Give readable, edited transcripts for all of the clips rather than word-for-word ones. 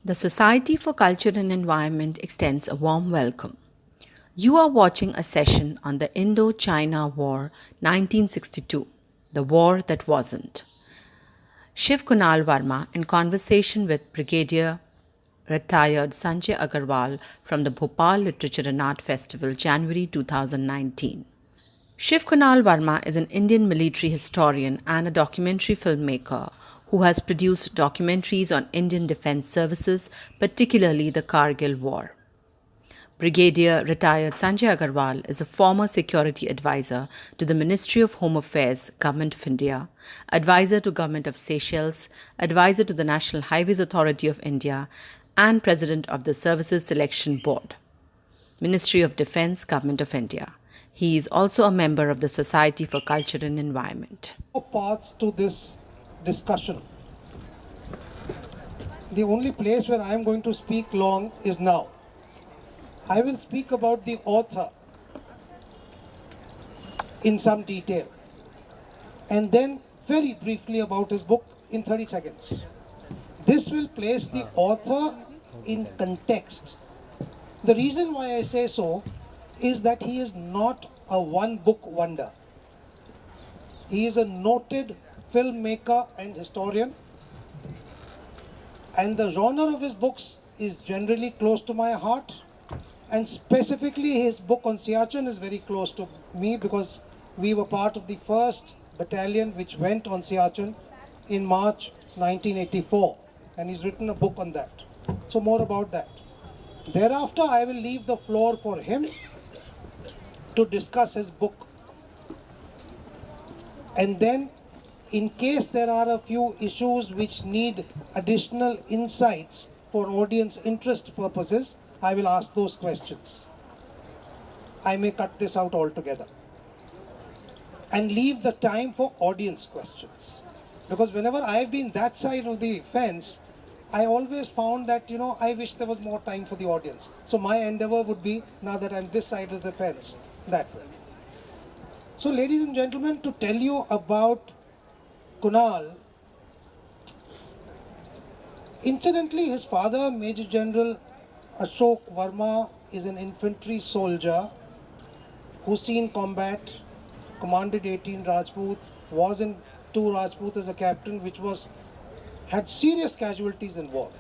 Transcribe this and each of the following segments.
The Society for Culture and Environment extends a warm welcome. You are watching a session on the Indo China War 1962, the war that wasn't. Shiv Kunal Varma in conversation with Brigadier retired Sanjay Agarwal from the Bhopal Literature and Art Festival, January 2019. Shiv Kunal Varma is an Indian military historian and a documentary filmmaker who has produced documentaries on Indian defense services, particularly the Kargil War. Brigadier retired Sanjay Agarwal is a former security advisor to the Ministry of Home Affairs, Government of India, advisor to Government of Seychelles, advisor to the National Highways Authority of India, and president of the Services Selection Board, Ministry of Defence, Government of India. He is also a member of the Society for Culture and Environment. Parts to this discussion. The only place where I am going to speak long is now. I will speak about the author in some detail and then very briefly about his book in 30 seconds. This will place the author in context. The reason why I say so is that he is not a one book wonder. He is a noted filmmaker and historian, and the genre of his books is generally close to my heart, and specifically his book on Siachen is very close to me because we were part of the first battalion which went on Siachen in March 1984, and he's written a book on that. So more about that. Thereafter, I will leave the floor for him to discuss his book. And then, in case there are a few issues which need additional insights for audience interest purposes, I will ask those questions. I may cut this out altogether and leave the time for audience questions. Because whenever I've been that side of the fence, I always found that, I wish there was more time for the audience. So my endeavor would be, now that I'm this side of the fence, that way. So ladies and gentlemen, to tell you about Kunal, incidentally, his father, Major General Ashok Varma, is an infantry soldier who's seen combat, commanded 18 Rajput, was in 2 Rajput as a captain, which had serious casualties in war.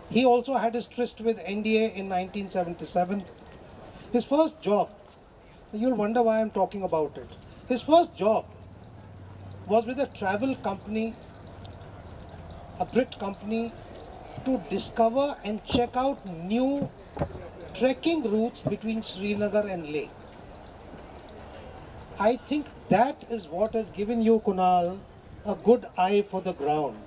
He also had his tryst with NDA in 1977. His first job, you'll wonder why I'm talking about it. His first job was with a travel company, a Brit company, to discover and check out new trekking routes between Srinagar and Leh. I think that is what has given you, Kunal, a good eye for the ground.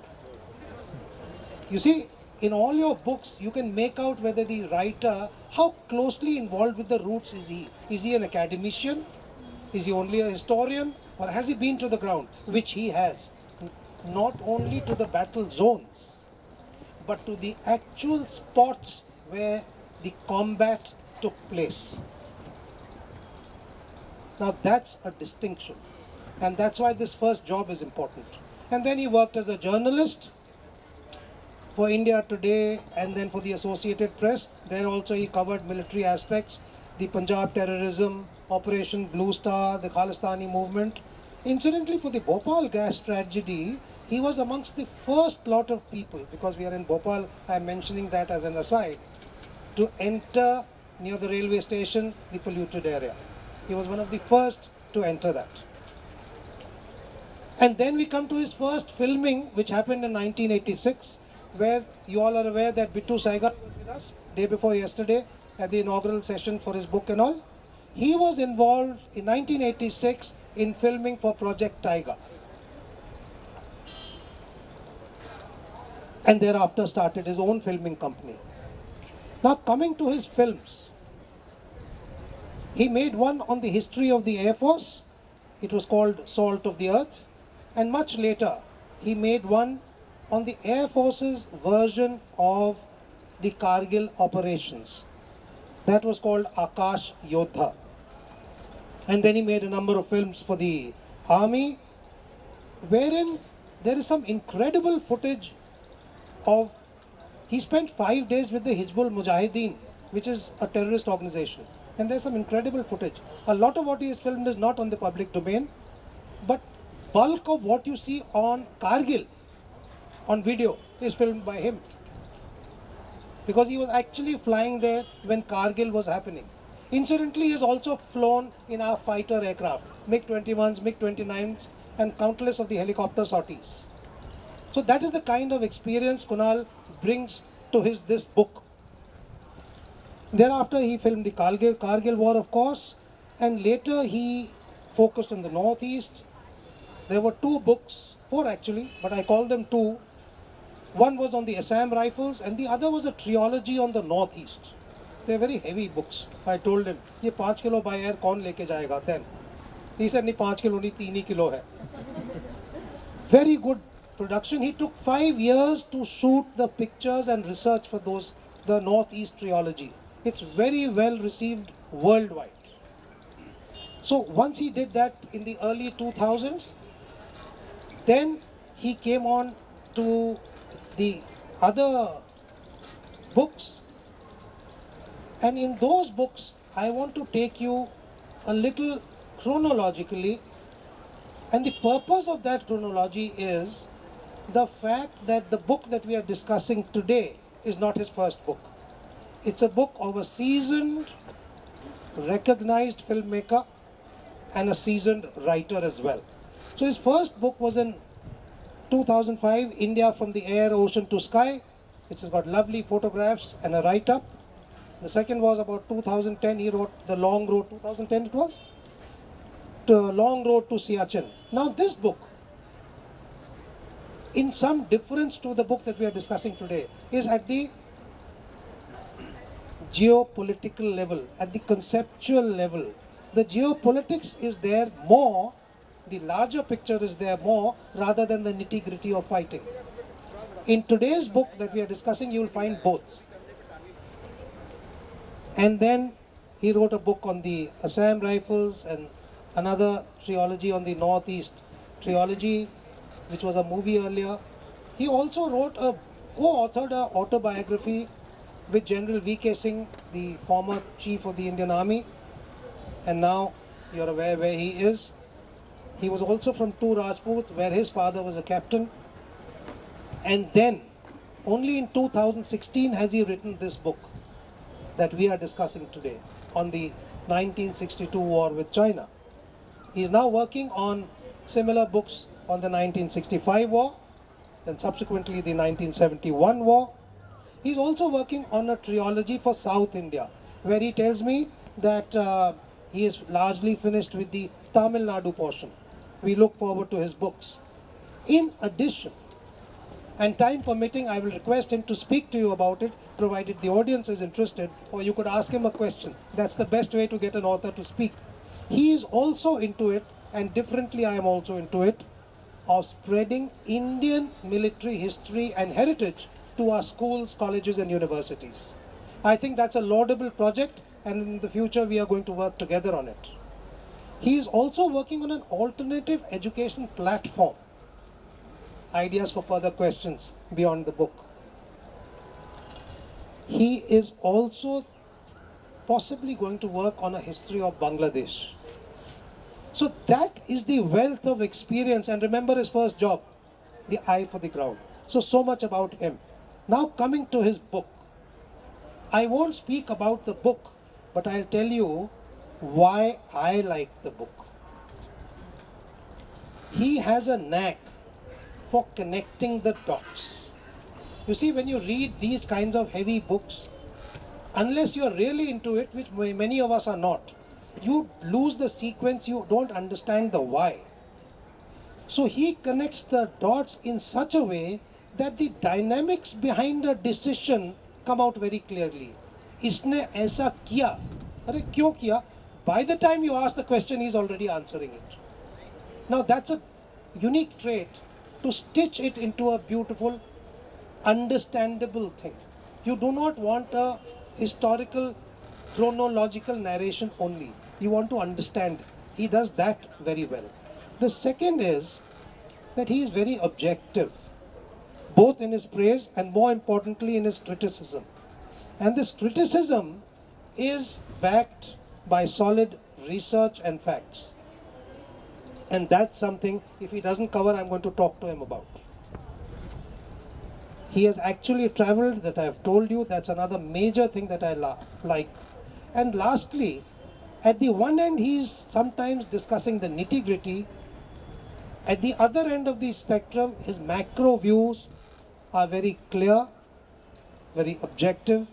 You see, in all your books, you can make out whether the writer, how closely involved with the routes is he? Is he an academician? Is he only a historian? Or has he been to the ground? Which he has. Not only to the battle zones, but to the actual spots where the combat took place. Now that's a distinction. And that's why this first job is important. And then he worked as a journalist for India Today and then for the Associated Press. There also he covered military aspects, the Punjab terrorism, Operation Blue Star, the Khalistani movement. Incidentally, for the Bhopal gas tragedy, he was amongst the first lot of people, because we are in Bhopal, I am mentioning that as an aside, to enter near the railway station, the polluted area. He was one of the first to enter that. And then we come to his first filming, which happened in 1986, where you all are aware that Bittu Saigal was with us day before yesterday at the inaugural session for his book and all. He was involved in 1986 in filming for Project Tiger. And thereafter started his own filming company. Now coming to his films, he made one on the history of the Air Force. It was called Salt of the Earth. And much later, he made one on the Air Force's version of the Kargil operations. That was called Akash Yodha. And then he made a number of films for the army, wherein there is some incredible footage of He spent 5 days with the Hizbul Mujahideen, which is a terrorist organization. And there's some incredible footage. A lot of what he has filmed is not on the public domain, but bulk of what you see on Kargil on video is filmed by him. Because he was actually flying there when Kargil was happening. Incidentally, he has also flown in our fighter aircraft, MiG-21s, MiG-29s, and countless of the helicopter sorties. So that is the kind of experience Kunal brings to this book. Thereafter, he filmed the Kargil War, of course, and later he focused on the Northeast. There were 2 books, 4 actually, but I call them 2. One was on the Assam Rifles, and the other was a trilogy on the Northeast. They're very heavy books. I told him, "ये 5 kilo by air कौन लेके जाएगा?" Then he said, "नहीं 5 kilo नहीं 3 kilo है." Very good production. He took 5 years to shoot the pictures and research for the Northeast trilogy. It's very well received worldwide. So once he did that in the early 2000s, then he came on to the other books. And in those books, I want to take you a little chronologically. And the purpose of that chronology is the fact that the book that we are discussing today is not his first book. It's a book of a seasoned, recognized filmmaker and a seasoned writer as well. So his first book was in 2005, India from the Air, Ocean to Sky, which has got lovely photographs and a write-up. The second was about 2010, he wrote The Long Road, 2010 it was? The Long Road to Siachen. Now this book, in some difference to the book that we are discussing today, is at the geopolitical level, at the conceptual level. The geopolitics is there more, the larger picture is there more, rather than the nitty-gritty of fighting. In today's book that we are discussing, you will find both. And then he wrote a book on the Assam Rifles and another trilogy on the Northeast trilogy, which was a movie earlier. He also co-authored an autobiography with General V.K. Singh, the former chief of the Indian Army, and now you're aware where he is. He was also from Tu Rajput, where his father was a captain. And then, only in 2016 has he written this book that we are discussing today on the 1962 war with China. He is now working on similar books on the 1965 war, then subsequently the 1971 war. He's also working on a trilogy for South India, where he tells me that he is largely finished with the Tamil Nadu portion. We look forward to his books. In addition, and time permitting, I will request him to speak to you about it, provided the audience is interested, or you could ask him a question. That's the best way to get an author to speak. He is also into it, and differently I am also into it, of spreading Indian military history and heritage to our schools, colleges and universities. I think that's a laudable project, and in the future we are going to work together on it. He is also working on an alternative education platform. Ideas for further questions beyond the book. He is also possibly going to work on a history of Bangladesh. So that is the wealth of experience, and remember his first job, the eye for the ground. So much about him. Now coming to his book. I won't speak about the book, but I'll tell you why I like the book. He has a knack for connecting the dots. You see, when you read these kinds of heavy books, unless you're really into it, which many of us are not, you lose the sequence, you don't understand the why. So he connects the dots in such a way that the dynamics behind a decision come out very clearly. Isne aisa kiya. Arre, kyon kiya? By the time you ask the question, he's already answering it. Now that's a unique trait, to stitch it into a beautiful, understandable thing. You do not want a historical, chronological narration only. You want to understand. He does that very well. The second is that he is very objective. both in his praise and more importantly in his criticism. And this criticism is backed by solid research and facts. And that's something, if he doesn't cover, I'm going to talk to him about. He has actually traveled, that I have told you. That's another major thing that I like. And lastly, at the one end, he is sometimes discussing the nitty gritty. At the other end of the spectrum, his macro views are very clear, very objective,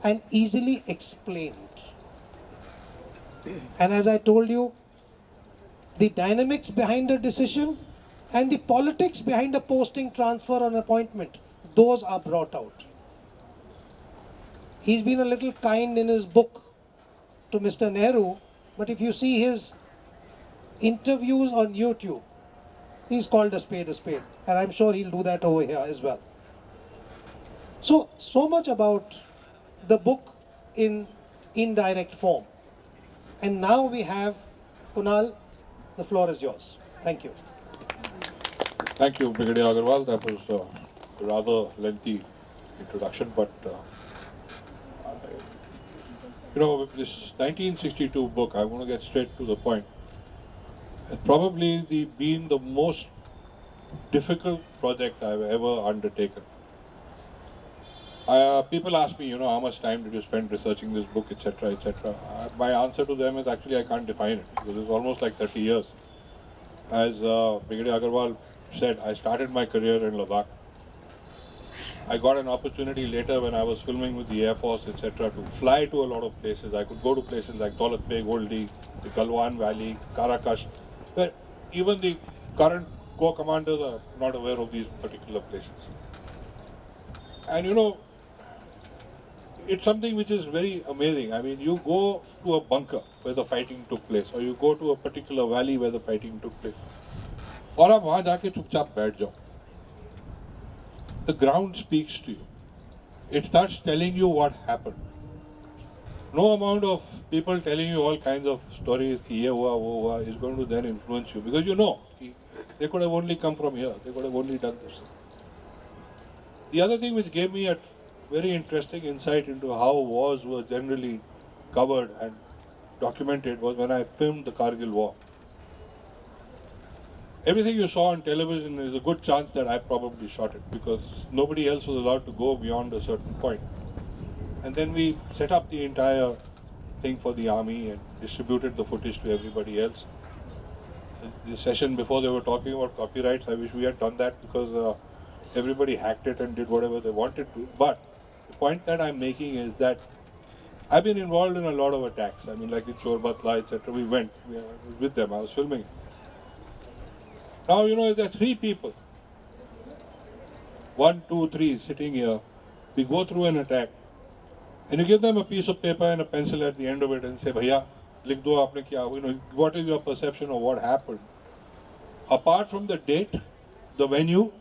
and easily explained. And as I told you, the dynamics behind a decision and the politics behind a posting, transfer, or an appointment, those are brought out. He's been a little kind in his book to Mr. Nehru, but if you see his interviews on YouTube, he's called a spade, and I'm sure he'll do that over here as well. So much about the book in indirect form. And now we have Kunal, the floor is yours. Thank you. Thank you, Brigadier Agarwal. That was a rather lengthy introduction, but with this 1962 book, I want to get straight to the point. It's probably been the most difficult project I've ever undertaken. People ask me, how much time did you spend researching this book, etc., etc. My answer to them is actually I can't define it because it's almost like 30 years. As Brigadier Agarwal said, I started my career in Ladakh. I got an opportunity later when I was filming with the Air Force, etc., to fly to a lot of places. I could go to places like Daulat Beg, Goldi, the Galwan Valley, Karakash, where even the current Corps commanders are not aware of these particular places. And it's something which is very amazing. I mean, you go to a bunker where the fighting took place, or you go to a particular valley where the fighting took place, और आप वहाँ जाके चुपचाप बैठ जाओ. The ground speaks to you. It starts telling you what happened. No amount of people telling you all kinds of stories कि ये हुआ वो हुआ is going to then influence you, because they could have only come from here. They could have only done this. The other thing which gave me a very interesting insight into how wars were generally covered and documented was when I filmed the Kargil War. Everything you saw on television is a good chance that I probably shot it, because nobody else was allowed to go beyond a certain point. And then we set up the entire thing for the army and distributed the footage to everybody else. The session before, they were talking about copyrights. I wish we had done that, because everybody hacked it and did whatever they wanted to. But the point that I'm making is that I've been involved in a lot of attacks. I mean, like the Chor Batla, etc. I was with them. I was filming. Now, if there are three people, 1, 2, 3 sitting here, we go through an attack, and you give them a piece of paper and a pencil at the end of it and say, Bhaiya, likh do aapne kya, what is your perception of what happened? Apart from the date, the venue,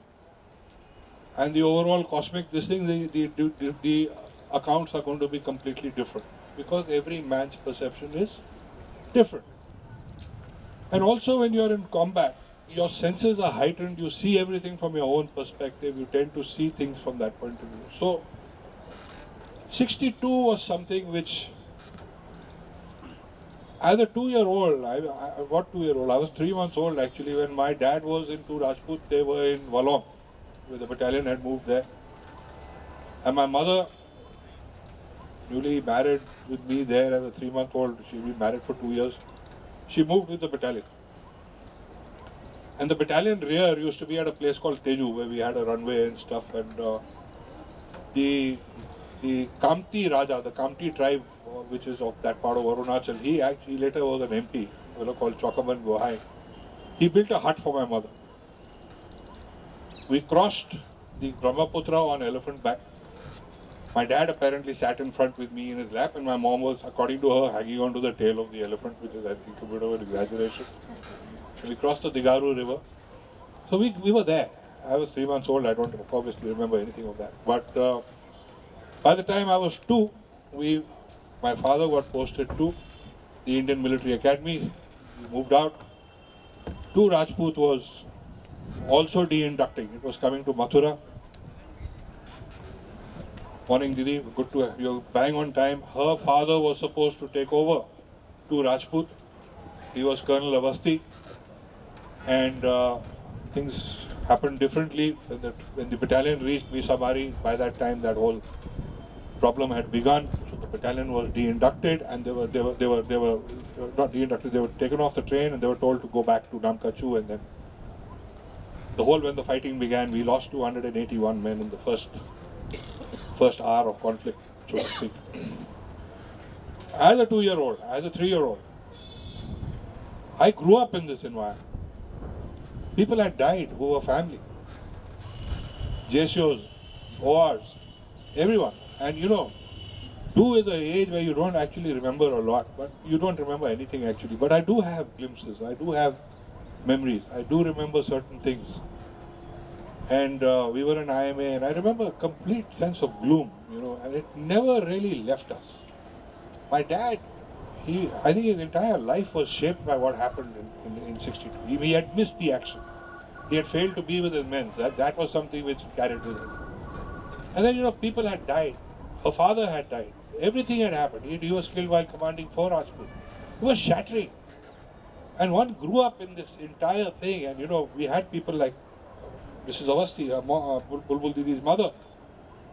and the overall cosmic this thing, the accounts are going to be completely different, because every man's perception is different. And also when you're in combat, your senses are heightened, you see everything from your own perspective, you tend to see things from that point of view. So 62 was something which, as a 2-year-old, what 2-year-old? I was 3 months old actually when my dad was into Rajput. They were in Walong, where the battalion had moved there. And my mother, newly married with me there as a 3-month-old, she'd been married for 2 years. She moved with the battalion. And the battalion rear used to be at a place called Teju, where we had a runway and stuff. And the Kamti Raja, the Kamti tribe, which is of that part of Arunachal, he actually later was an MP, a fellow called Chokaban Gohai. He built a hut for my mother. We crossed the Brahmaputra on elephant back. My dad apparently sat in front with me in his lap, and my mom was, according to her, hanging onto the tail of the elephant, which is, I think, a bit of an exaggeration. And we crossed the Digaru River. So we were there. I was 3 months old. I don't obviously remember anything of that. But by the time I was 2, my father got posted to the Indian Military Academy. He moved out. 2 Rajput was also de-inducting. It was coming to Mathura. Morning, Didi. Good to have you. Bang on time. Her father was supposed to take over to Rajput. He was Colonel Avasti, and things happened differently when the battalion reached Misabari. By that time, that whole problem had begun. So the battalion was de-inducted, and they were not de-inducted. They were taken off the train, and they were told to go back to Namkachu. And then when the fighting began, we lost 281 men in the first hour of conflict, so to speak. As a 2-year-old, as a 3-year-old, I grew up in this environment. People had died who were family. JCOs, ORs, everyone. And 2 is an age where you don't actually remember a lot, but you don't remember anything actually. But I do have glimpses, I do have memories, I do remember certain things. And we were in IMA, and I remember a complete sense of gloom, and it never really left us. My dad, I think his entire life was shaped by what happened in 62. He had missed the action. He had failed to be with his men. That was something which carried with him. And then, people had died. Her father had died. Everything had happened. He was killed while commanding 4 Rajput. It was shattering. And one grew up in this entire thing. And, we had people like Mrs. Avasti, Bulbul Didi's mother.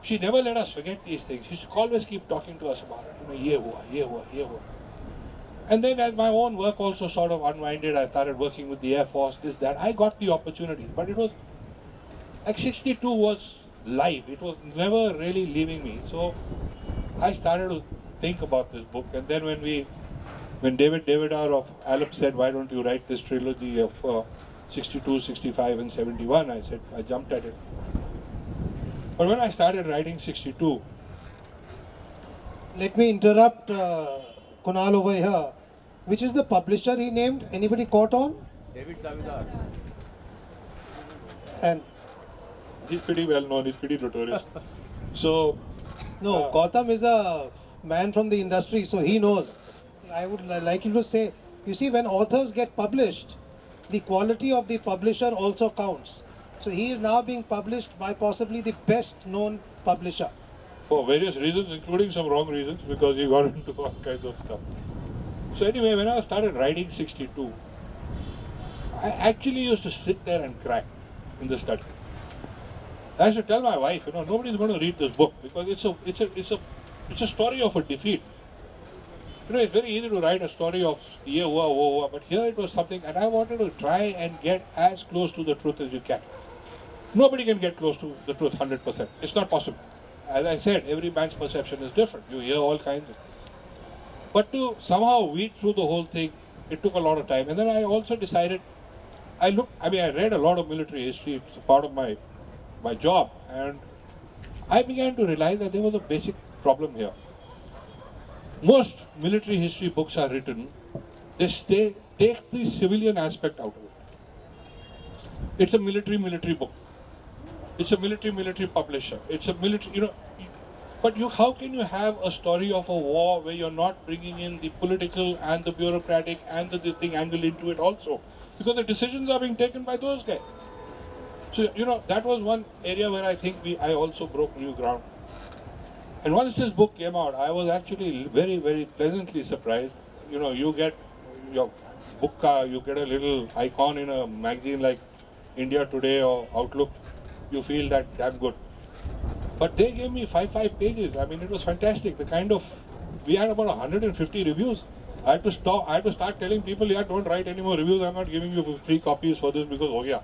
She never let us forget these things. She used to always keep talking to us about it. Ye hua, ye hua, ye hua. And then as my own work also sort of unwinded, I started working with the Air Force, this, that. I got the opportunity. But it was, like 62 was live. It was never really leaving me. So I started to think about this book. And then when David Davidar of Aleph said, why don't you write this trilogy of 62, 65 and 71, I jumped at it. But when I started writing 62, Let me interrupt Kunal over here. Which is the publisher he named? Anybody caught on? David Davidar. And he's pretty well known, he's pretty notorious. So, no, Gautam is a man from the industry, so he knows. I would like you to say, you see, when authors get published, the quality of the publisher also counts. So he is now being published by possibly the best known publisher. for various reasons, including some wrong reasons, because he got into all kinds of stuff. So anyway, when I started writing 62, I actually used to sit there and cry in the study. I used to tell my wife, nobody's going to read this book because it's a story of a defeat. It's very easy to write a story of ye hua, wo hua, but here it was something, and I wanted to try and get as close to the truth as you can. Nobody can get close to the truth 100%. It's not possible. As I said, every man's perception is different. You hear all kinds of things. But to somehow weed through the whole thing, it took a lot of time. And then I also decided, I read a lot of military history. It's a part of my job. And I began to realize that there was a basic problem here. Most military history books are written, they take the civilian aspect out of it. It's a military book. It's a military publisher. It's a military, but how can you have a story of a war where you're not bringing in the political and the bureaucratic and this thing angle into it also? Because the decisions are being taken by those guys. So, that was one area where I think I also broke new ground. And once this book came out, I was actually very, very pleasantly surprised. You get your book, you get a little icon in a magazine like India Today or Outlook, you feel that damn good. But they gave me 5 pages. It was fantastic. We had about 150 reviews. I had to start telling people, don't write any more reviews. I'm not giving you free copies for this because,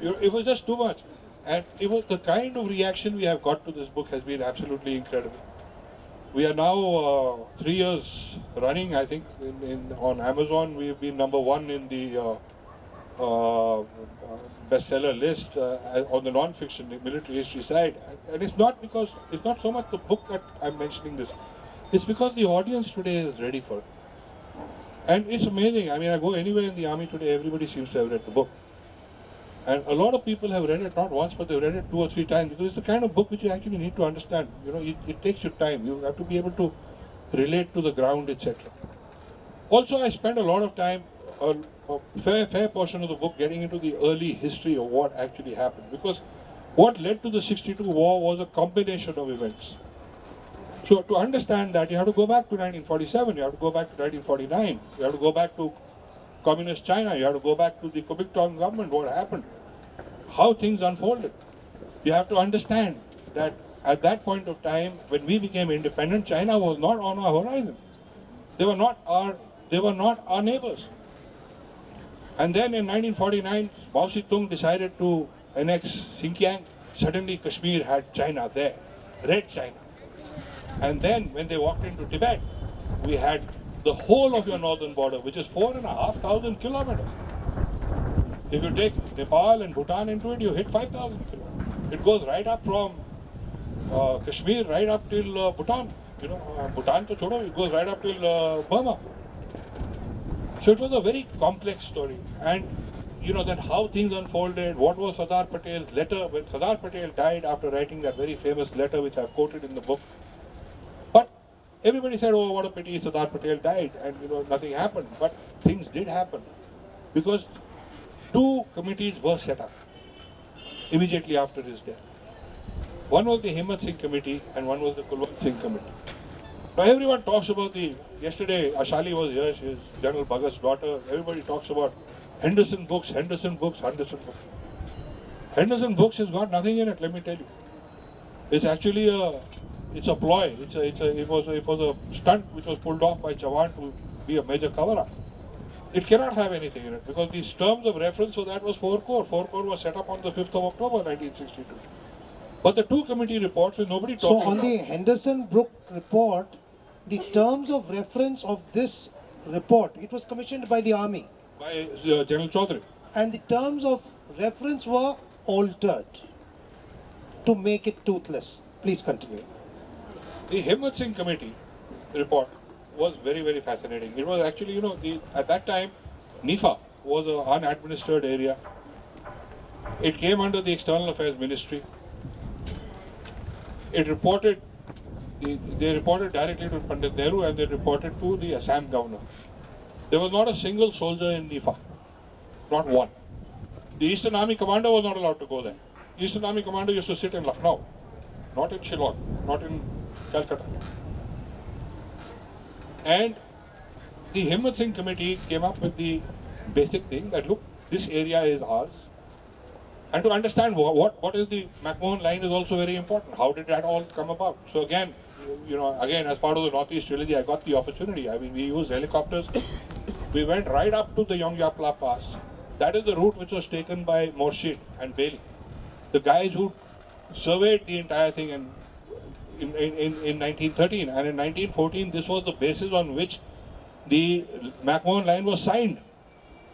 it was just too much. And the kind of reaction we have got to this book has been absolutely incredible. We are now 3 years running, I think, on Amazon. We've been number 1 in the bestseller list on the non-fiction, the military history side. And it's not so much the book that I'm mentioning this. It's because the audience today is ready for it. And it's amazing. I go anywhere in the army today, everybody seems to have read the book. And a lot of people have read it not once, but they've read it 2 or 3 times, because it's the kind of book which you actually need to understand. It takes you time. You have to be able to relate to the ground, etc. Also, I spent a lot of time, a fair portion of the book, getting into the early history of what actually happened. Because what led to the 62 war was a combination of events. So to understand that, you have to go back to 1947, you have to go back to 1949, you have to go back to communist China, you have to go back to the Kuomintang government, what happened, how things unfolded. You have to understand that at that point of time, when we became independent, China was not on our horizon. They were not our neighbors. And then in 1949, Mao Zedong decided to annex Xinjiang. Suddenly Kashmir had China there, Red China. And then when they walked into Tibet, we had the whole of your northern border, which is 4,500 kilometers. If you take Nepal and Bhutan into it, you hit 5,000 kilometers. It goes right up from Kashmir right up till Bhutan. Bhutan to chodo, it goes right up till Burma. So it was a very complex story. And then how things unfolded, what was Sardar Patel's letter, when Sardar Patel died after writing that very famous letter which I've quoted in the book. But everybody said, oh, what a pity Sardar Patel died, and nothing happened. But things did happen. Because two committees were set up immediately after his death. One was the Himmat Singh Committee and one was the Kulwant Singh Committee. Now everyone talks about yesterday Ashali was here, she is General Bhagat's daughter. Everybody talks about Henderson Books. Henderson Books has got nothing in it, let me tell you. It's actually it's a ploy. It was a stunt which was pulled off by Chavan to be a major cover-up. It cannot have anything in it because these terms of reference for that was 4 Corps. 4 Corps was set up on the 5th of October 1962. But the two committee reports, which nobody talks about. So on the Henderson Brook report, the terms of reference of this report, it was commissioned by the army. By General Chaudhary. And the terms of reference were altered to make it toothless. Please continue. The Himmat Singh Committee report was very, very fascinating. It was actually, at that time, NIFA was an unadministered area. It came under the External Affairs Ministry. They reported directly to Pandit Nehru and they reported to the Assam governor. There was not a single soldier in NIFA, not one. The Eastern Army commander was not allowed to go there. Eastern Army commander used to sit in Lucknow, not in Shillong, not in Calcutta. And the Himmat Singh Committee came up with the basic thing that, look, this area is ours. And to understand what is the McMahon line is also very important. How did that all come about? So again, as part of the Northeast Trilogy, I got the opportunity. We used helicopters. We went right up to the Yongyapla Pass. That is the route which was taken by Morshid and Bailey, the guys who surveyed the entire thing in 1913. And in 1914, this was the basis on which the McMahon line was signed.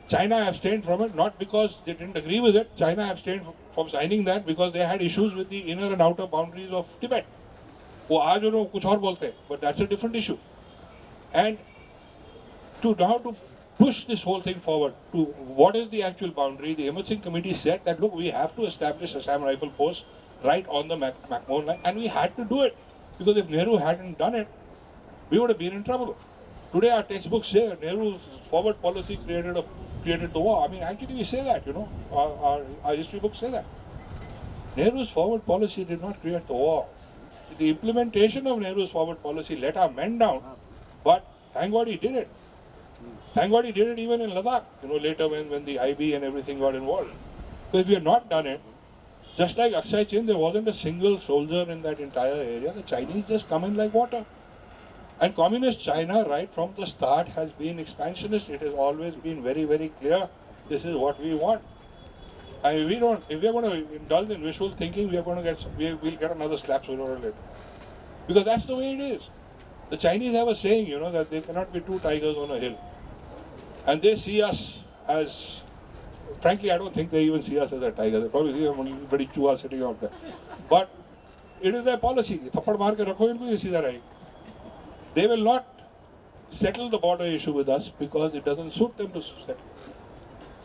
China abstained from it, not because they didn't agree with it. China abstained from signing that because they had issues with the inner and outer boundaries of Tibet. But that's a different issue. And to push this whole thing forward to what is the actual boundary, the Himmat Singh Committee said that, look, we have to establish Assam Rifle Post right on the McMahon line, and we had to do it. Because if Nehru hadn't done it, we would have been in trouble. Today our textbooks say Nehru's forward policy created the war. Actually we say that, our history books say that. Nehru's forward policy did not create the war. The implementation of Nehru's forward policy let our men down, but thank God he did it. Thank God he did it even in Ladakh, later when the IB and everything got involved. So if we had not done it, just like Aksai Chin, there wasn't a single soldier in that entire area. The Chinese just come in like water. And communist China, right from the start, has been expansionist. It has always been very, very clear. This is what we want. And if we are going to indulge in wishful thinking, we'll get another slap sooner or later. Because that's the way it is. The Chinese have a saying, that there cannot be two tigers on a hill. And they see us as, frankly, I don't think they even see us as a tiger. They probably see a pretty chua sitting out there. But it is their policy. Thappad maar ke rakho inko, ye seedha rahegi. They will not settle the border issue with us because it doesn't suit them to settle.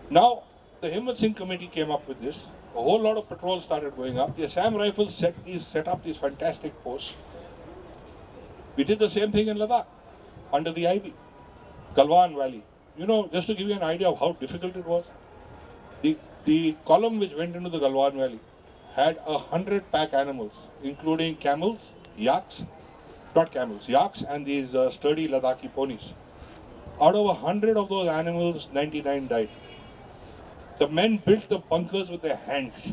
Now, the Himmat Singh Committee came up with this. A whole lot of patrols started going up. The Assam Rifles set up these fantastic posts. We did the same thing in Ladakh, under the IB, Galwan Valley. Just to give you an idea of how difficult it was, the column which went into the Galwan Valley had 100 pack animals, including camels, yaks, not camels, yaks and these sturdy Ladakhi ponies. Out of 100 of those animals, 99 died. The men built the bunkers with their hands.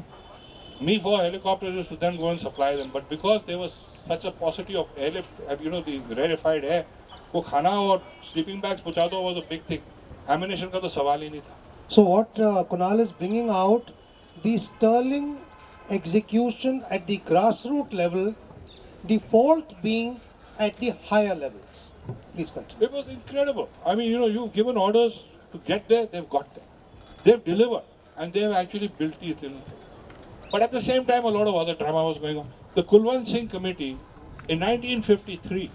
Me for helicopters used to then go and supply them, but because there was such a paucity of airlift, and the rarefied air, वो खाना और sleeping bags पहुंचा दो was a big thing. Ammunition का तो सवाल ही नहीं था. So what Kunal is bringing out, the sterling execution at the grassroots level, the fault being at the higher levels. Please continue. It was incredible. I mean, you've given orders to get there, they've got there. They've delivered, and they've actually built these little things. But at the same time, a lot of other drama was going on. The Kulwant Singh Committee, in 1953,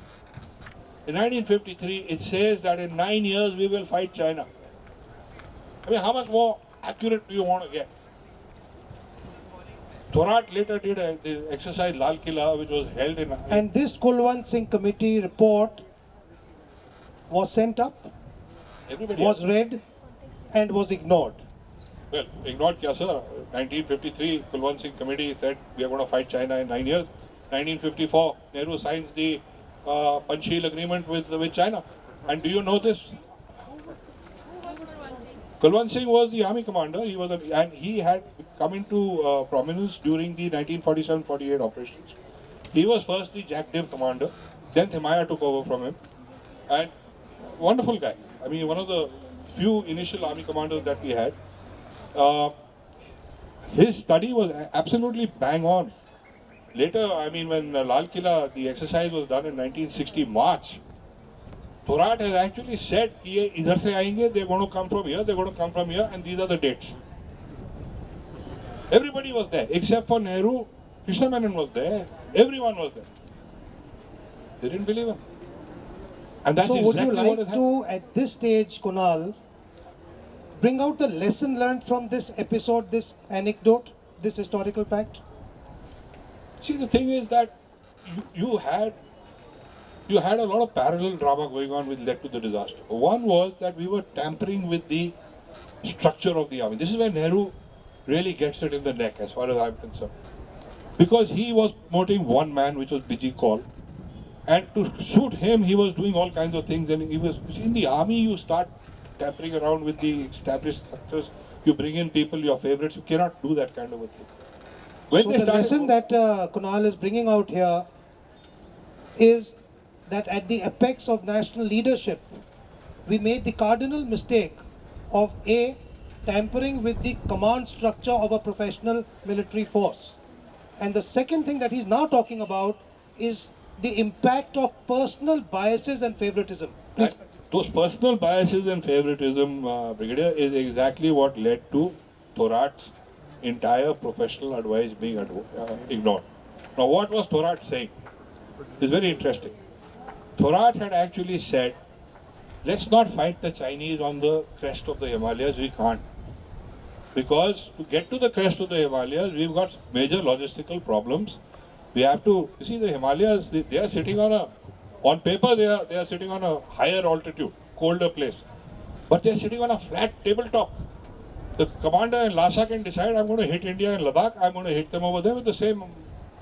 it says that in 9 years we will fight China. I mean, how much more accurate do you want to get? Thorat later did the exercise Lal Killa, which was held in... And this Kulwant Singh Committee report was sent up, Everybody was else. read, and was ignored. Well, ignored kya sir? 1953, Kulwant Singh Committee said we are going to fight China in 9 years. 1954, Nehru signs the Panchsheel agreement with China. And do you know this? Kulwant Singh was the army commander. And he had come into prominence during the 1947-48 operations. He was first the Jack Div commander. Then Thimaya took over from him. And wonderful guy. I mean, one of the few initial army commanders that we had. His study was absolutely bang on. Later, I mean, when Lal Killa, the exercise was done in 1960 March, Thorat has actually said, "Ye idhar se aayenge, they're going to come from here, they're going to come from here, and these are the dates." Everybody was there, except for Nehru. Krishna Menon was there. Everyone was there. They didn't believe him. And that's So would you exactly what like has to, at this stage, Kunal, bring out the lesson learned from this episode, this anecdote, this historical fact? See, the thing is that you had a lot of parallel drama going on which led to the disaster. One was that we were tampering with the structure of the army. This is where Nehru really gets it in the neck, as far as I'm concerned. Because he was promoting one man, which was Biji Kaul. And to suit him, he was doing all kinds of things. And he was in the army, you start tampering around with the established structures. You bring in people, your favorites. You cannot do that kind of a thing. When So they the started, lesson that Kunal is bringing out here is that at the apex of national leadership, we made the cardinal mistake of tampering with the command structure of a professional military force. And the second thing that he's now talking about is the impact of personal biases and favoritism. Please. those personal biases and favoritism, Brigadier, is exactly what led to Thorat's entire professional advice being ignored. Now, what was Thorat saying? It's very interesting. Thorat had actually said, let's not fight the Chinese on the crest of the Himalayas. We can't. Because to get to the crest of the Himalayas, we've got major logistical problems. We have to, you see, the Himalayas, they are sitting on paper, they are sitting on a higher altitude, colder place. But they're sitting on a flat tabletop. The commander in Lhasa can decide, I'm going to hit India in Ladakh, I'm going to hit them over there with the same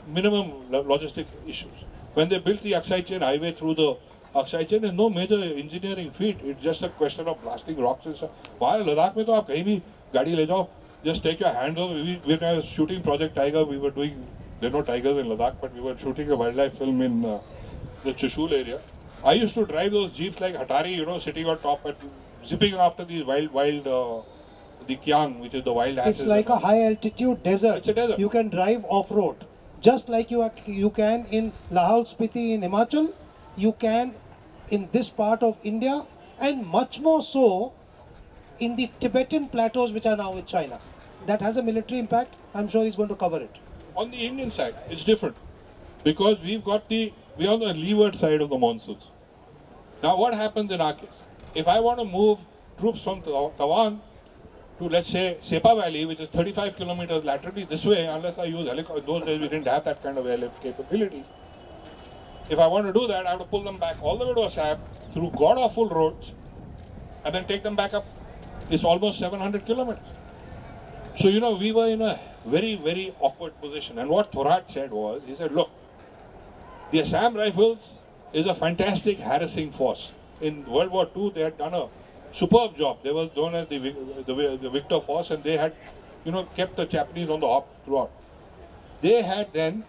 minimum logistic issues. When they built the Aksai Chain highway through the Aksai Chain, there's no major engineering feat. It's just a question of blasting rocks and stuff. While Ladakh mein to aap kahin bhi gaadi le jao, just take your hands off. We were shooting Project Tiger. We were doing, there are no tigers in Ladakh, but we were shooting a wildlife film in the Chushul area. I used to drive those jeeps like Hatari, sitting on top and zipping after these wild the Kiang, which is the wild asses. It's like a high altitude desert. It's a desert. You can drive off road. Just like you can in Lahaul Spiti in Himachal, you can in this part of India, and much more so in the Tibetan plateaus which are now with China. That has a military impact. I'm sure he's going to cover it. On the Indian side, it's different. Because we're on the leeward side of the monsoons. Now what happens in our case? If I want to move troops from Tawang to, let's say, Sepa Valley, which is 35 kilometers laterally this way, unless I use helicopter, those days we didn't have that kind of airlift capabilities. If I want to do that, I have to pull them back all the way to Assam through god-awful roads and then take them back up. It's almost 700 kilometers. So, we were in a very, very awkward position. And what Thorat said was, he said, look, the Assam Rifles is a fantastic harassing force. In World War II, they had done a superb job. They were known as the Victor Force, and they had, kept the Japanese on the hop throughout. They had then,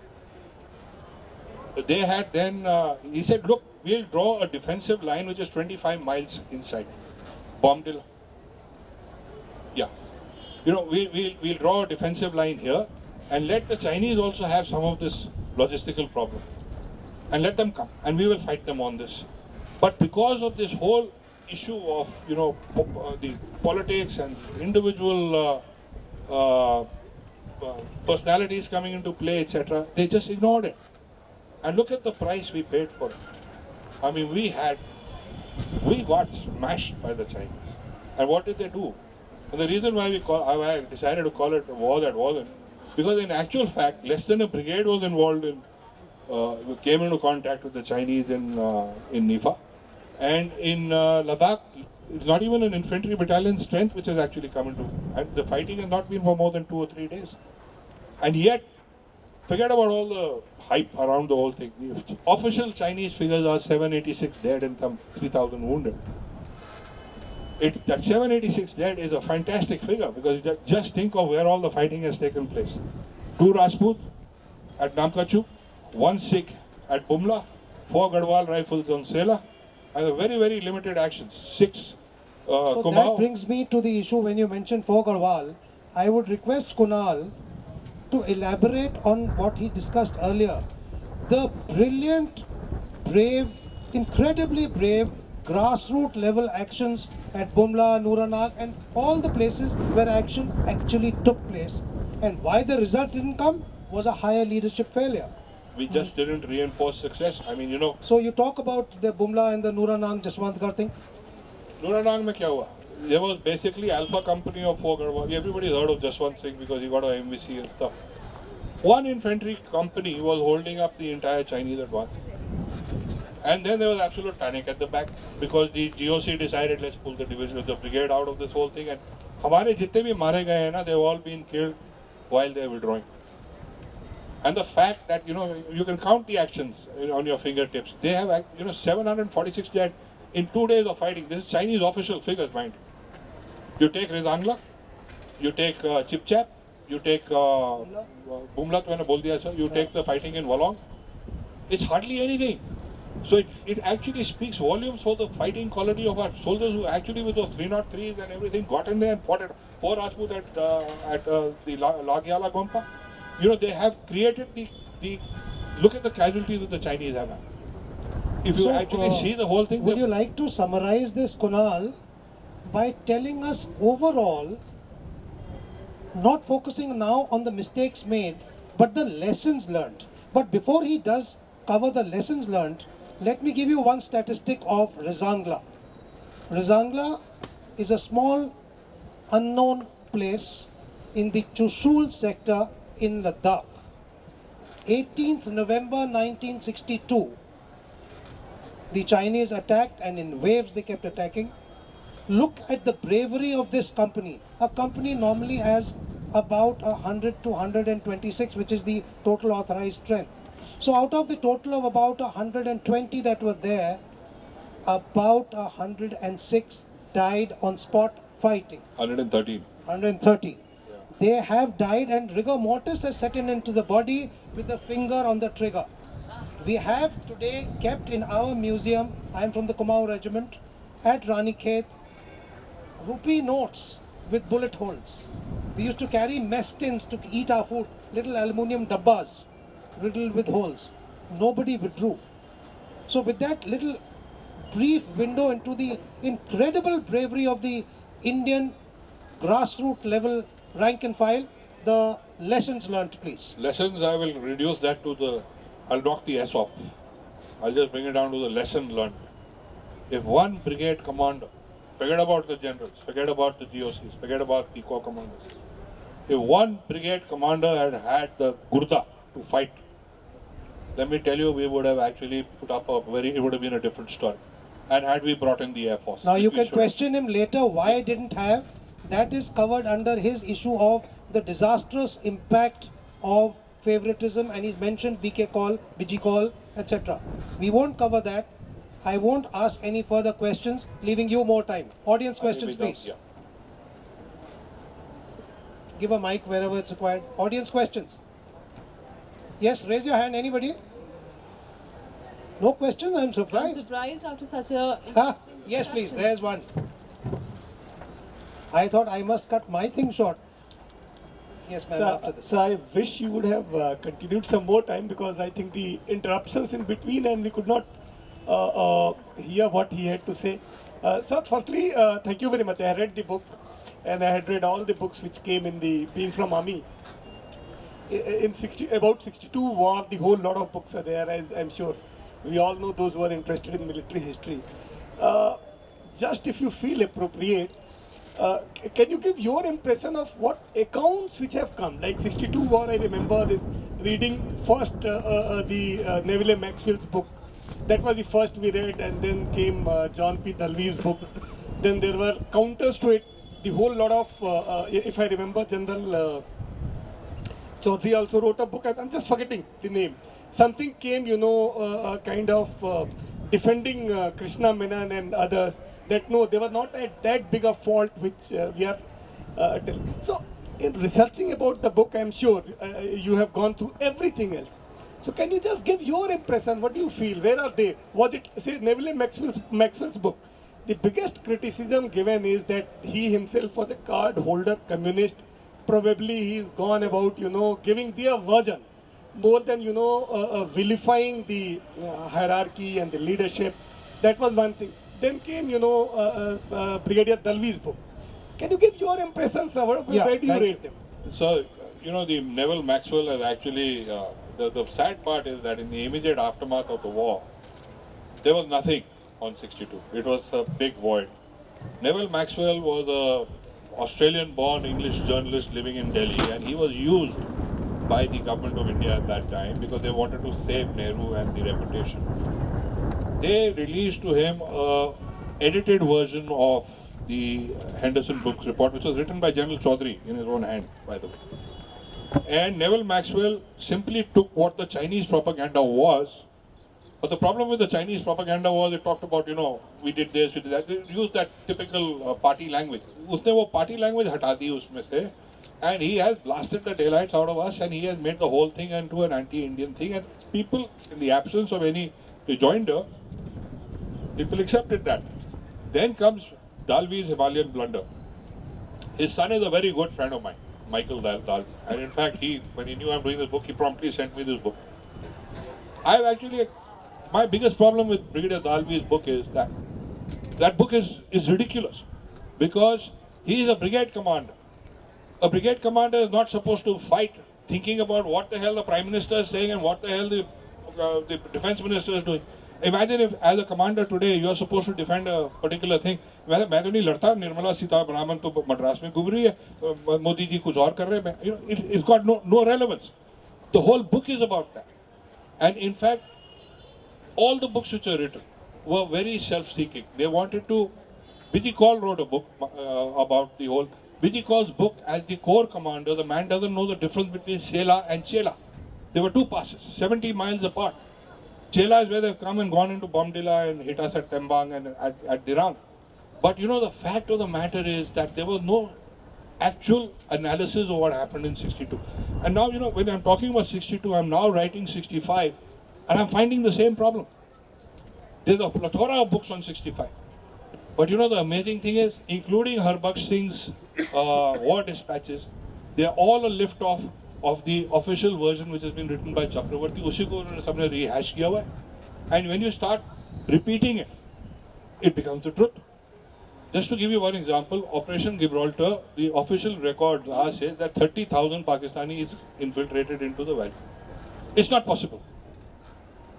he said, look, we'll draw a defensive line which is 25 miles inside. Bombdil. Yeah. We'll draw a defensive line here and let the Chinese also have some of this logistical problem. And let them come, and we will fight them on this. But because of this whole issue of, the politics and individual personalities coming into play, etc., they just ignored it. And look at the price we paid for it. I mean, we got smashed by the Chinese. And what did they do? And the reason why I decided to call it a war that wasn't, because in actual fact, less than a brigade was involved in, came into contact with the Chinese in Nifa. And in Ladakh, it's not even an infantry battalion strength which has actually come into, and the fighting has not been for more than 2 or 3 days. And yet, forget about all the hype around the whole thing. The official Chinese figures are 786 dead and some 3,000 wounded. That 786 dead is a fantastic figure, because just think of where all the fighting has taken place. 2 Rajput at Namkachuk, 1 Sikh at Bumla, 4 Garhwal rifles on Sela, and a very, very limited actions. 6 So Kumaon. that brings me to the issue when you mentioned 4 Garhwal. I would request Kunal to elaborate on what he discussed earlier. The brilliant, brave, incredibly brave grassroots level actions at Bumla, Nuranag, and all the places where action actually took place. And why the results didn't come was a higher leadership failure. We just didn't reinforce success. I mean, So you talk about the Bumla and the Nuranag Jaswantgarh thing. Nuranang mein kya hua? There was basically Alpha Company of 4 Garhwal. Everybody's heard of just one thing because he got an MVC and stuff. One infantry company was holding up the entire Chinese advance. And then there was absolute panic at the back because the GOC decided, let's pull the division of the brigade out of this whole thing. And हमारे जितने भी मारे गए हैं ना, they've all been killed while they're withdrawing. And the fact that, you can count the actions on your fingertips. They have, 746 dead in 2 days of fighting. This is Chinese official figures, mind. You take Rizangla, you take Chipchap, you take Bumla, you take the fighting in Wolong. It's hardly anything. So it actually speaks volumes for the fighting quality of our soldiers who actually with those 303s and everything got in there and fought it. Poor Rajput at the Lagyala Gompa. They have created the look at the casualties that the Chinese have had. If you actually see the whole thing. Would you like to summarize this, Kunal, by telling us overall, not focusing now on the mistakes made, but the lessons learned? But before he does cover the lessons learned, let me give you one statistic of Rizangla. Rizangla is a small, unknown place in the Chushul sector in Ladakh. 18th November 1962, the Chinese attacked, and in waves they kept attacking. Look at the bravery of this company. A company normally has about 100 to 126, which is the total authorized strength. So out of the total of about 120 that were there, about 106 died on spot fighting. 113. 130. They have died, and rigor mortis has set in into the body with the finger on the trigger. We have today kept in our museum, I am from the Kumaon regiment, at Ranikhet, rupee notes with bullet holes. We used to carry mess tins to eat our food, little aluminium dabbas, riddled with holes. Nobody withdrew. So with that little brief window into the incredible bravery of the Indian grassroots level rank and file, the lessons learned, please. Lessons, I will reduce that to I'll knock the S off. I'll just bring it down to the lesson learned. If one brigade commander, forget about the generals, forget about the GOCs, forget about the corps commanders. If one brigade commander had the gurda to fight, let me tell you, we would have actually put up it would have been a different story. And had we brought in the Air Force. Now you can question him later why I didn't have. That is covered under his issue of the disastrous impact of favoritism, and he's mentioned BK Kaul, Biji Kaul, etc. We won't cover that. I won't ask any further questions, leaving you more time. Audience questions, please. Yeah. Give a mic wherever it's required. Audience questions. Yes, raise your hand. Anybody? No questions? I'm I'm surprised. surprised after such a Ah, yes, please. There's one. I thought I must cut my thing short. Yes, ma'am, after this. So I wish you would have continued some more time because I think the interruptions in between and we could not hear what he had to say. Sir, firstly, thank you very much. I had read the book and I had read all the books which came in the being from army. In about 62 war, the whole lot of books are there, as I'm sure we all know those who are interested in military history. Just if you feel appropriate, can you give your impression of what accounts which have come? Like 62 war, I remember this reading first the Neville Maxwell's book. That was the first we read, and then came John P. Dalby's book. Then there were counters to it. The whole lot of, if I remember, General Chaudhary also wrote a book. I'm just forgetting the name. Something came, kind of defending Krishna Menon and others. That no, they were not at that big a fault which we are telling. So, in researching about the book, I'm sure you have gone through everything else. So, can you just give your impression? What do you feel? Where are they? Was it, say, Neville Maxwell's book? The biggest criticism given is that he himself was a card holder communist. Probably he's gone about, giving their version more than, vilifying the hierarchy and the leadership. That was one thing. Then came, Brigadier Dalby's book. Can you give your impressions of where do you rate them? So, the Neville Maxwell has actually, the sad part is that in the immediate aftermath of the war, there was nothing on 62. It was a big void. Neville Maxwell was a Australian-born English journalist living in Delhi, and he was used by the government of India at that time because they wanted to save Nehru and the reputation. They released to him an edited version of the Henderson Books report, which was written by General Chaudhary in his own hand, by the way. And Neville Maxwell simply took what the Chinese propaganda was. But the problem with the Chinese propaganda was it talked about, we did this, we did that. They used that typical party language. उसने वो party language हटा दी उसमें से, and he has blasted the daylights out of us, and he has made the whole thing into an anti-Indian thing. And people, in the absence of any rejoinder, people accepted that. Then comes Dalby's Himalayan blunder. His son is a very good friend of mine, Michael Dalby. And in fact, when he knew I'm doing this book, he promptly sent me this book. My biggest problem with Brigadier Dalby's book is that book is ridiculous because he is a brigade commander. A brigade commander is not supposed to fight thinking about what the hell the Prime Minister is saying and what the hell the Defense Minister is doing. Imagine if, as a commander today, you are supposed to defend a particular thing. मैं तो नहीं लड़ता, निर्मला सीतारमण तो मद्रास में घूम रही है, मोदी जी कुछ और कर रहे हैं. It's got no relevance. The whole book is about that. And in fact, all the books which are written were very self-seeking. They wanted to. Bijy Kaul wrote a book about the whole. Bijy Kaul's book, as the corps commander, the man doesn't know the difference between Sela and Chela. There were two passes, 70 miles apart. Chela is where they've come and gone into Bomdila and hit us at Tembang and at Dirang. But the fact of the matter is that there was no actual analysis of what happened in 62. And now, when I'm talking about 62, I'm now writing 65. And I'm finding the same problem. There's a plethora of books on 65. But the amazing thing is, including Harbaksh Singh's war dispatches, they're all a lift-off of the official version which has been written by Chakravarti. उसी को उन्होंने सबने rehash किया हुआ है. And when you start repeating it, it becomes the truth. Just to give you one example, Operation Gibraltar, the official record says that 30,000 Pakistanis infiltrated into the valley. It's not possible.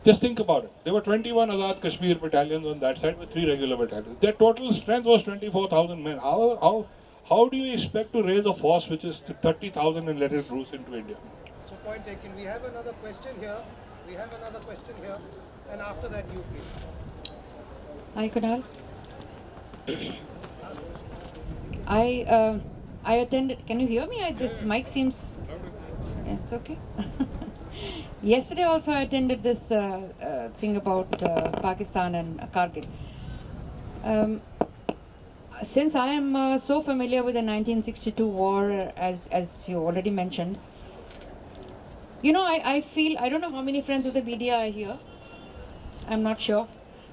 Just think about it. There were 21 Azad Kashmir battalions on that side with 3 regular battalions. Their total strength was 24,000 men. How do you expect to raise a force which is 30,000 and let it bruise into India? So point taken. We have another question here. And after that, you please. Hi, Kunal. I attended. Can you hear me? This mic seems. It's okay. yesterday also I attended this thing about Pakistan and Kargil. Since I am so familiar with the 1962 war, as you already mentioned, you know, I feel, I don't know how many friends of the media are here. I'm not sure.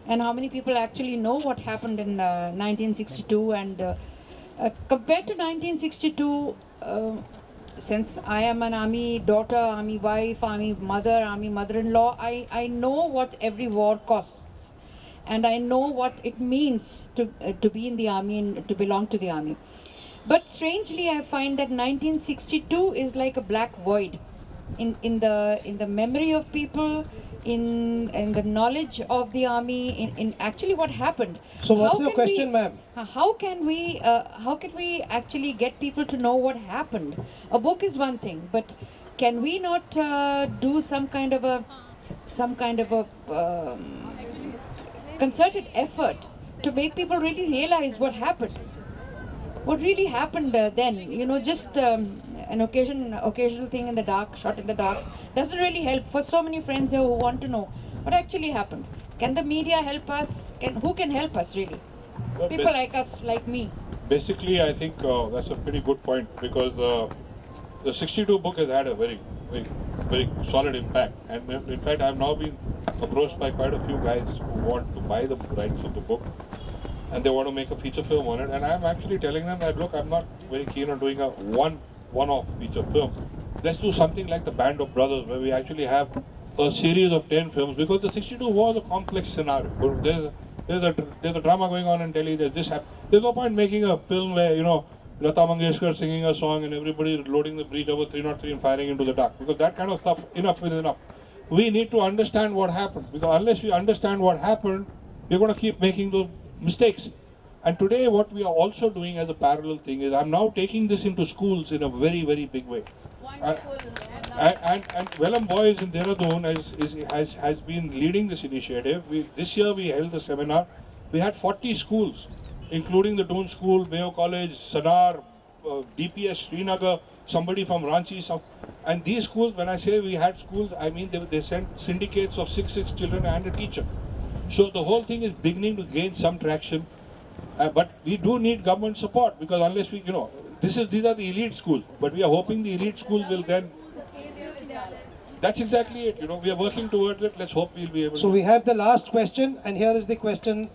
And how many people actually know what happened in 1962. And compared to 1962, since I am an army daughter, army wife, army mother, army mother-in-law, I know what every war costs. And I know what it means to be in the army and to belong to the army. But strangely, I find that 1962 is like a black void in the memory of people, in the knowledge of the army, in actually what happened. So what's How your can question, ma'am? How can we actually get people to know what happened? A book is one thing, but can we not do some kind of a concerted effort to make people really realize what happened? What really happened then? You know, just an occasional thing in the dark, shot in the dark, doesn't really help for so many friends here who want to know what actually happened. Can the media help us? Who can help us really? Well, People like us, like me. Basically, I think that's a pretty good point because the 62 book has had a very, very, very solid impact. And in fact, I've now been approached by quite a few guys who want to buy the rights of the book and they want to make a feature film on it. And I'm actually telling them that, look, I'm not very keen on doing a one-off feature film. Let's do something like The Band of Brothers, where we actually have a series of 10 films, because the 62 was a complex scenario. There's a drama going on in Delhi, there's this happening. There's no point making a film where, you know, Lata Mangeshkar singing a song and everybody loading the breach over 303 and firing into the dark, because that kind of stuff, enough is enough. We need to understand what happened, because unless we understand what happened, we're going to keep making those mistakes. And today what we are also doing as a parallel thing is I'm now taking this into schools in a very, very big way. And Vellum Boys in Dehradun has been leading this initiative. This year we held the seminar. We had 40 schools, including the Doon School, Mayo College, Sadar, DPS Srinagar, somebody from Ranchi. And these schools, when I say we had schools, I mean they sent syndicates of six children and a teacher. So the whole thing is beginning to gain some traction. But we do need government support, because unless we, you know, these are the elite schools, but we are hoping the elite schools will then. That's exactly it. You know, we are working towards it. Let's hope we'll be able. So we have the last question, and here is the question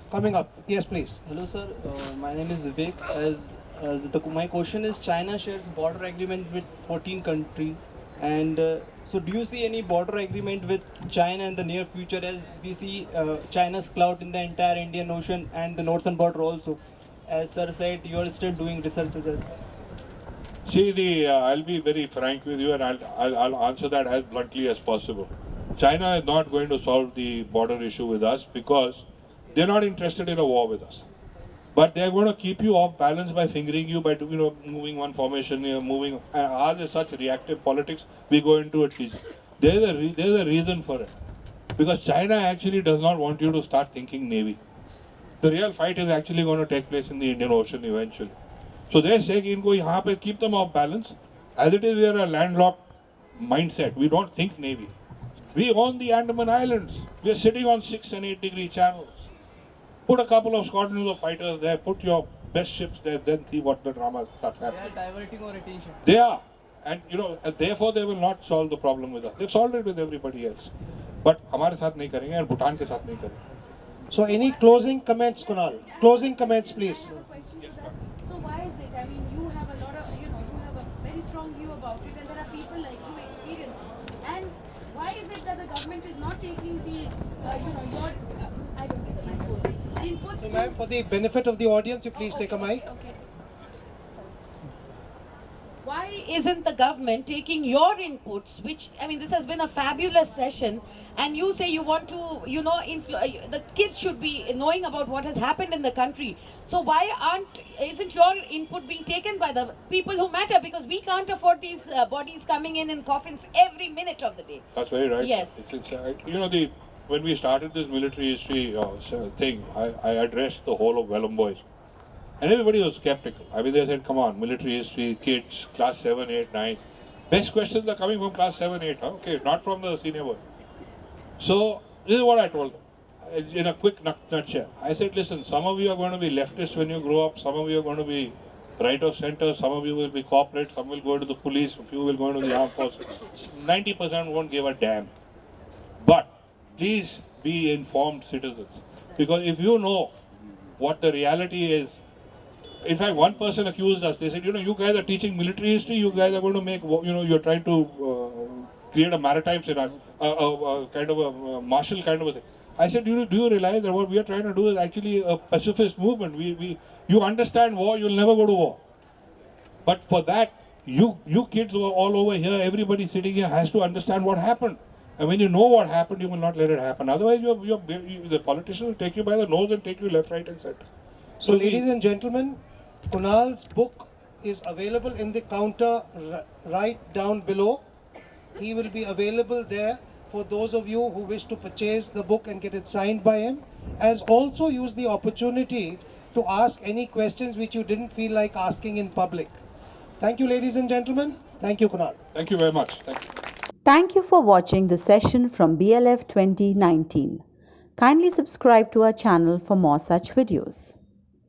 coming up. Yes, please. Hello, sir. My name is Vivek. My question is, China shares border agreement with 14 countries, and so do you see any border agreement with China in the near future, as we see China's clout in the entire Indian Ocean and the northern border also? As sir said, you are still doing research as well. See, I'll be very frank with you, and I'll answer that as bluntly as possible. China is not going to solve the border issue with us because they're not interested in a war with us. But they're going to keep you off balance by fingering you, by moving one formation, moving. And ours is such reactive politics. We go into it easy. There's a reason for it, because China actually does not want you to start thinking navy. The real fight is actually going to take place in the Indian Ocean eventually. So they're saying, "Inko yahan pe keep them off balance." As it is, we are a landlocked mindset. We don't think navy. We own the Andaman Islands. We are sitting on 6 and 8 degree channels. Put a couple of squadrons of fighters there, put your best ships there, then see what the drama starts happening. They are diverting our attention. They are. And therefore they will not solve the problem with us. They've solved it with everybody else. But हमारे साथ नहीं करेंगे and Bhutan के साथ नहीं करेंगे. So any closing comments, Kunal? Closing comments, please. So why is it? I mean, you have a lot of, you have a very strong view about it, and there are people like you experience it. And why is it that the government is not taking the, your, I don't know, the inputs? So, ma'am, for the benefit of the audience, you please take a mic. Okay. Why isn't the government taking your inputs, which, I mean, this has been a fabulous session, and you say you want to, the kids should be knowing about what has happened in the country. So why isn't your input being taken by the people who matter? Because we can't afford these bodies coming in coffins every minute of the day. That's very right. Yes. When we started this military history thing, I addressed the whole of Vellum Boys. And everybody was skeptical. I mean, they said, come on, military history, kids, class 7, 8, 9. Best questions are coming from class 7, 8, huh? Okay, not from the senior boy. So this is what I told them in a quick nutshell. I said, listen, some of you are going to be leftists when you grow up, some of you are going to be right of center, some of you will be corporate, some will go to the police, a few will go into the armed forces. 90% won't give a damn. But please be informed citizens. Because if you know what the reality is, in fact, one person accused us. They said, you guys are teaching military history. You guys are going to make, you're trying to create a maritime scenario, kind of a martial kind of a thing. I said, do you realize that what we are trying to do is actually a pacifist movement? You understand war, you'll never go to war. But for that, you kids who are all over here, everybody sitting here has to understand what happened. And when you know what happened, you will not let it happen. Otherwise, the politicians will take you by the nose and take you left, right, and center. So, ladies and gentlemen, Kunal's book is available in the counter right down below. He will be available there for those of you who wish to purchase the book and get it signed by him. As also use the opportunity to ask any questions which you didn't feel like asking in public. Thank you, ladies and gentlemen. Thank you, Kunal. Thank you very much. Thank you. Thank you for watching the session from BLF 2019. Kindly subscribe to our channel for more such videos.